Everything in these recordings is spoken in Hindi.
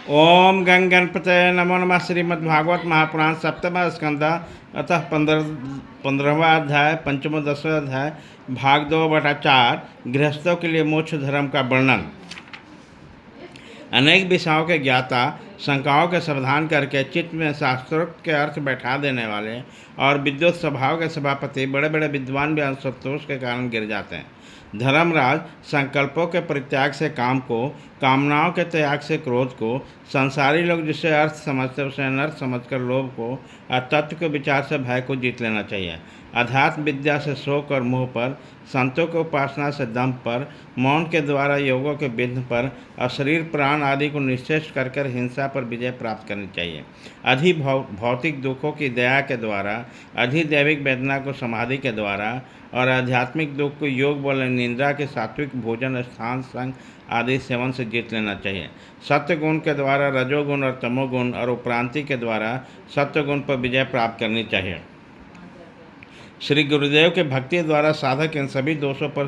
ओम गंग गणपतये नमो नमः। श्रीमद्भागवत महापुराण सप्तम स्कंद अतः 15वां अध्याय पंचमो 10वां अध्याय भाग 2/4 गृहस्थों के लिए मोक्ष धर्म का वर्णन। अनेक विषयों के ज्ञाता शंकाओं के समाधान करके चित्त में शास्त्रोक्त के अर्थ बैठा देने वाले और विद्युत स्वभाव के सभापति बड़े बड़े विद्वान भी असंतोष के कारण गिर जाते हैं। धर्मराज संकल्पों के परित्याग से काम को, कामनाओं के त्याग से क्रोध को, संसारी लोग जिसे अर्थ समझते उसे अनर्थ समझकर लोभ को और तत्व के विचार से भय को जीत लेना चाहिए। अध्यात्म विद्या से शोक और मोह पर, संतों के उपासना से दंभ पर, मौन के द्वारा योगों के विघ्न पर और शरीर प्राण आदि को निश्चेष कर हिंसा पर विजय प्राप्त करनी चाहिए। भौतिक दुखों की दया के द्वारा, अधिदैविक वेदना को समाधि के द्वारा और आध्यात्मिक दुख को योग बल निंद्रा के सात्विक भोजन स्थान संग आदि सेवन से जीत लेना चाहिए। सत्य गुण के द्वारा रजोगुण और तमोगुण और उपरांति के द्वारा सत्य गुण पर विजय प्राप्त करनी चाहिए। श्री गुरुदेव के भक्ति द्वारा साधक इन सभी दोषों पर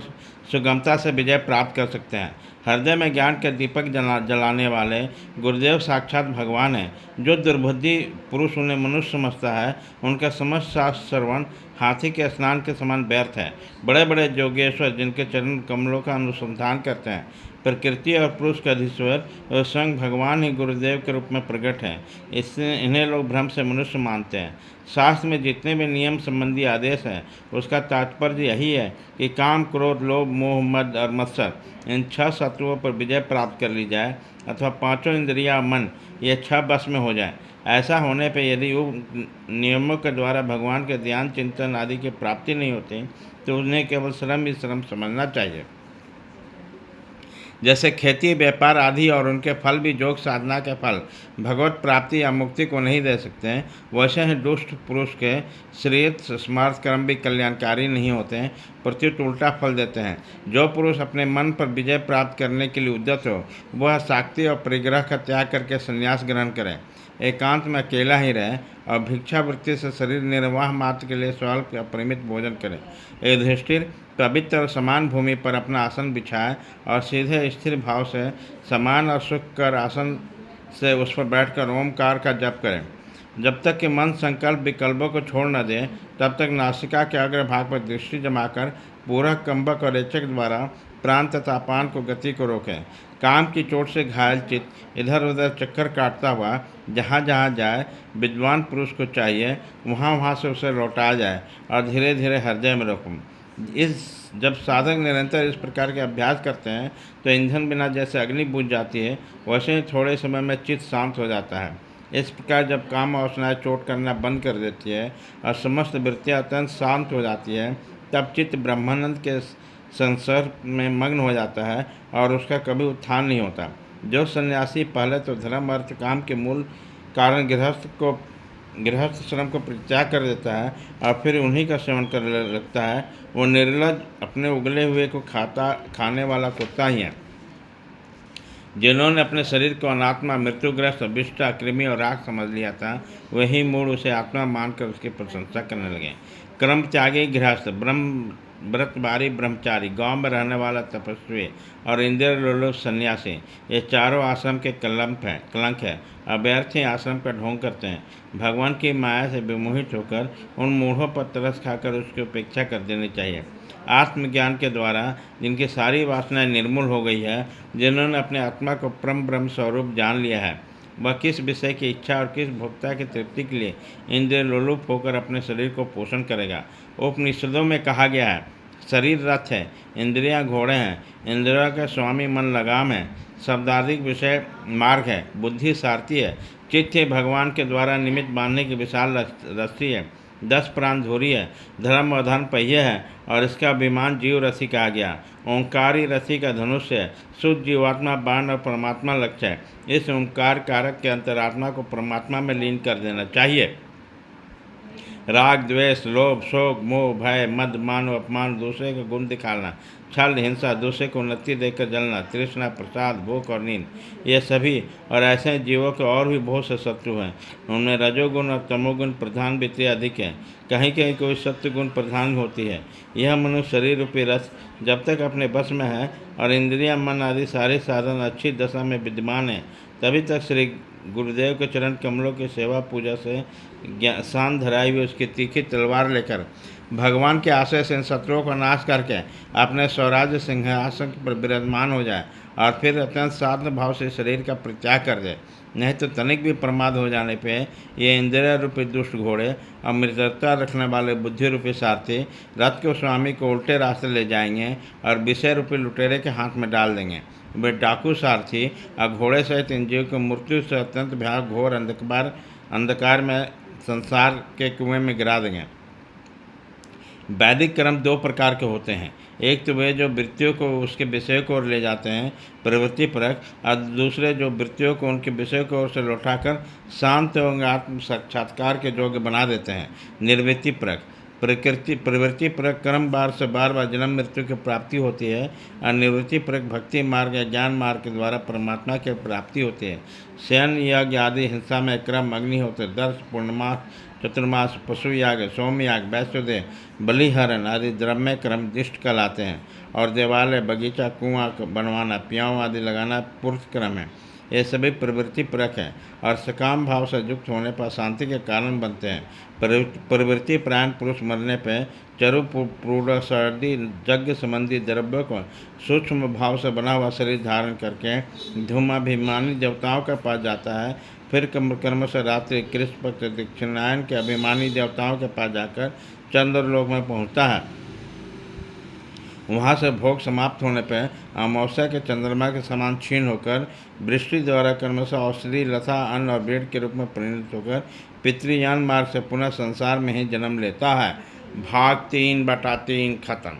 सुगमता से विजय प्राप्त कर सकते हैं। हृदय में ज्ञान के दीपक जलाने वाले गुरुदेव साक्षात भगवान हैं। जो दुर्बुद्धि पुरुष उन्हें मनुष्य समझता है, उनका समस्त शास्त्र श्रवण हाथी के स्नान के समान व्यर्थ है। बड़े बड़े योगेश्वर जिनके चरण कमलों का अनुसंधान करते हैं, प्रकृति और पुरुष का अधीश्वर और स्वयं भगवान ही गुरुदेव के रूप में प्रकट हैं। इससे इन्हें लोग भ्रम से मनुष्य मानते हैं। शास्त्र में जितने भी नियम संबंधी आदेश हैं, उसका तात्पर्य यही है कि काम, क्रोध, लोभ, मोह, मद और मत्सर इन 6 शत्रुओं पर विजय प्राप्त कर ली जाए अथवा 5 इंद्रियां, मन, ये 6 बस में हो जाए। ऐसा होने पर यदि उन नियमों के द्वारा भगवान के ध्यान, चिंतन आदि की प्राप्ति नहीं होती तो उन्हें केवल श्रम ही श्रम समझना चाहिए। जैसे खेती, व्यापार आदि और उनके फल भी योग साधना के फल भगवत प्राप्ति या मुक्ति को नहीं दे सकते हैं, वैसे ही दुष्ट पुरुष के श्रेष्ठ स्मार्थ कर्म भी कल्याणकारी नहीं होते हैं, प्रत्युत उल्टा फल देते हैं। जो पुरुष अपने मन पर विजय प्राप्त करने के लिए उद्यत हो, वह शाक्ति और परिग्रह का त्याग करके संन्यास ग्रहण करें, एकांत में अकेला ही रहे और भिक्षावृत्ति से शरीर निर्वाह मात्र के लिए स्वल्प या परिमित भोजन करें। युधिष्ठिर पवित्र और समान भूमि पर अपना आसन बिछाए और सीधे स्थिर भाव से समान और सुख कर आसन से उस पर बैठकर ओमकार का जप करें। जब तक कि मन संकल्प विकल्पों को छोड़ न दे, तब तक नासिका के अग्रभाग पर दृष्टि जमाकर पूरक, कंबक और रेचक द्वारा प्राण तथा अपान को गति को रोकें। काम की चोट से घायल चित्त इधर उधर चक्कर काटता हुआ जहाँ जहाँ जाए, विद्वान पुरुष को चाहिए वहाँ वहाँ से उसे लौटाया जाए और धीरे धीरे हृदय में रोकूं। जब साधक निरंतर इस प्रकार के अभ्यास करते हैं तो ईंधन बिना जैसे अग्नि बुझ जाती है, वैसे ही थोड़े समय में चित्त शांत हो जाता है। इस प्रकार जब काम वासनाएं चोट करना बंद कर देती है और समस्त वृत्तियां अत्यंत शांत हो जाती है, तब चित्त ब्रह्मानंद के संसर्ग में मग्न हो जाता है और उसका कभी उत्थान नहीं होता। जो सन्यासी पहले तो धर्म, अर्थ, काम के मूल कारण गृहस्थ श्रम को परित्याग कर देता है और फिर उन्हीं का सेवन करने लगता है, वो निर्लज, अपने उगले हुए को खाने वाला कुत्ता ही है। जिन्होंने अपने शरीर को अनात्मा, मृत्युग्रस्त, विष्टा, कृमि और राख समझ लिया था, वही मूड उसे आत्मा मानकर उसकी प्रशंसा करने लगे। कर्म त्यागी गृहस्थ, व्रतबारी ब्रह्मचारी, गांव में रहने वाला तपस्वी और इंद्रिय लोलुप सन्यासी, ये चारों आश्रम के कलंक है। अभ्यर्थी आश्रम का ढोंग करते हैं। भगवान की माया से विमोहित होकर उन मूढ़ों पर तरस खाकर उसकी उपेक्षा कर देनी चाहिए। आत्मज्ञान के द्वारा जिनकी सारी वासनाएं निर्मूल हो गई है, जिन्होंने अपने आत्मा को परम ब्रह्म स्वरूप जान लिया है, वह किस विषय की इच्छा और किस भोक्ता की तृप्ति के लिए इंद्रिय लोलुप होकर अपने शरीर को पोषण करेगा। उपनिषदों में कहा गया है, शरीर रथ है, इंद्रियां घोड़े हैं, इंद्रियों का स्वामी मन लगाम है, शब्दाधिक विषय मार्ग है, बुद्धि सारथी है, चित्त ही भगवान के द्वारा निमित्त बांधने की विशाल रस्सी है, 10 प्राण धुरी है, धर्म और धन पहिए है और इसका विमान जीव रथी कहा गया। ओंकारी रथी का धनुष है, शुद्ध जीवात्मा बाण और परमात्मा लक्ष्य है। इस ओंकार कारक के अंतरात्मा को परमात्मा में लीन कर देना चाहिए। राग, द्वेष, लोभ, शोक, मोह, भय, मद, मान, अपमान, दूसरे का गुण दिखाना, छल, हिंसा, दूसरे को उन्नति देकर जलना, तृष्णा, प्रसाद, भूख और नींद, ये सभी और ऐसे जीवों के और भी बहुत से शत्रु हैं। उनमें रजोगुण और तमोगुण प्रधान वृत्ति अधिक है, कहीं कहीं कोई सत्वगुण प्रधान होती है। यह मनुष्य शरीर रूपी रस जब तक अपने बस में है और इंद्रियां, मन आदि सारे साधन अच्छी दशा में विद्यमान है, तभी तक श्री गुरुदेव के चरण कमलों की सेवा पूजा से शांत धराई हुई उसकी तीखी तलवार लेकर भगवान के आशय से इन शत्रुओं का नाश करके अपने स्वराज्य सिंहासन पर विराजमान हो जाए और फिर अत्यंत साधन भाव से शरीर का परित्याग कर दे। नहीं तो तनिक भी प्रमाद हो जाने पे ये इंद्रिय रूपी दुष्ट घोड़े और मृतता रखने वाले बुद्धि रूपी सारथी रथ के स्वामी को उल्टे रास्ते ले जाएंगे और विषय रूपी लुटेरे के हाथ में डाल देंगे। वे डाकू सारथी और घोड़े सहित इन जीव को मृत्यु से अत्यंत भयावह घोर अंधकार में संसार के कुएं में गिरा देंगे। वैदिक कर्म दो प्रकार के होते हैं, एक तो वे जो वृत्तियों को उसके विषय को ओर ले जाते हैं प्रवृत्ति परक, और दूसरे जो वृत्तियों को उनके विषय को ओर से लौटाकर शांत एवं आत्म साक्षात्कार के योग्य बना देते हैं निर्वृत्ति परक। प्रवृत्ति परक कर्म बार से बार बार जन्म मृत्यु की प्राप्ति होती है और निवृत्ति परक भक्ति मार्ग या ज्ञान मार्ग के द्वारा परमात्मा की प्राप्ति होती है। शयन यज्ञ आदि हिंसा में क्रम अग्निहोत्र, दर्श, पूर्णमास, चतुर्मास, पशु याग, सोमयाग, वैश्वदेव, बलिहरण आदि द्रव्य क्रम दिष्ट कहलाते हैं। और देवालय, बगीचा, कुआं बनवाना, प्याऊ आदि लगाना पुरुष क्रम है। ये सभी प्रवृत्ति परक है और सकाम भाव से युक्त होने पर शांति के कारण बनते हैं। प्रवृत्ति प्राण पुरुष मरने पर चरु पूर्ण सर्दी यज्ञ संबंधी द्रव्यों को सूक्ष्म भाव से बना हुआ शरीर धारण करके धूमाभिमानी देवताओं के पास जाता है। फिर कर्म से रात्रि कृष्ण पक्ष दक्षिणायन के अभिमानी देवताओं के पास जाकर चंद्रलोक में पहुँचता है। वहाँ से भोग समाप्त होने पर अमावस्या के चंद्रमा के समान क्षीण होकर वृष्टि द्वारा कर्म से औषधि, लता, अन्न और भेंट के रूप में परिणत होकर पितृयान मार्ग से पुनः संसार में ही जन्म लेता है। भाग 3/3 खत्म।